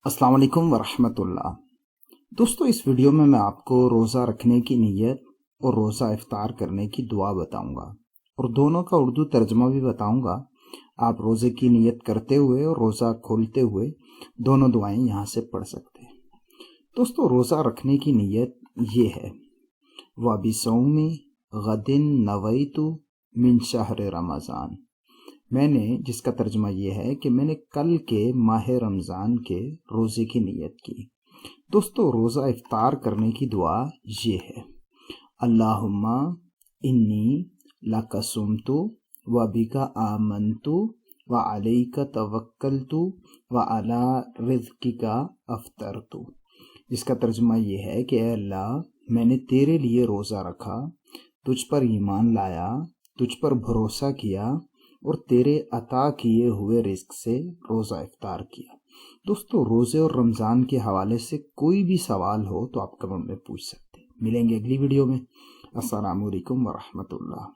السلام علیکم ورحمۃ اللہ۔ دوستو، اس ویڈیو میں آپ کو روزہ رکھنے کی نیت اور روزہ افطار کرنے کی دعا بتاؤں گا، اور دونوں کا اردو ترجمہ بھی بتاؤں گا۔ آپ روزے کی نیت کرتے ہوئے اور روزہ کھولتے ہوئے دونوں دعائیں یہاں سے پڑھ سکتے ہیں۔ دوستو، روزہ رکھنے کی نیت یہ ہے: وَبِصَوْمِ غَدٍ نَوَيْتُ مِنْ شَهْرِ رمضان، میں نے جس کا ترجمہ یہ ہے کہ میں نے کل کے ماہ رمضان کے روزے کی نیت کی۔ دوستو، روزہ افطار کرنے کی دعا یہ ہے: اللہم انی لک صمت وبک آمنت وعلیک توکلت وعلی رزقک افطرت، جس کا ترجمہ یہ ہے کہ اے اللہ، میں نے تیرے لیے روزہ رکھا، تجھ پر ایمان لایا، تجھ پر بھروسہ کیا اور تیرے عطا کیے ہوئے رزق سے روزہ افطار کیا۔ دوستو، روزے اور رمضان کے حوالے سے کوئی بھی سوال ہو تو آپ کمنٹ میں پوچھ سکتے ہیں۔ ملیں گے اگلی ویڈیو میں۔ السلام علیکم ورحمۃ اللہ۔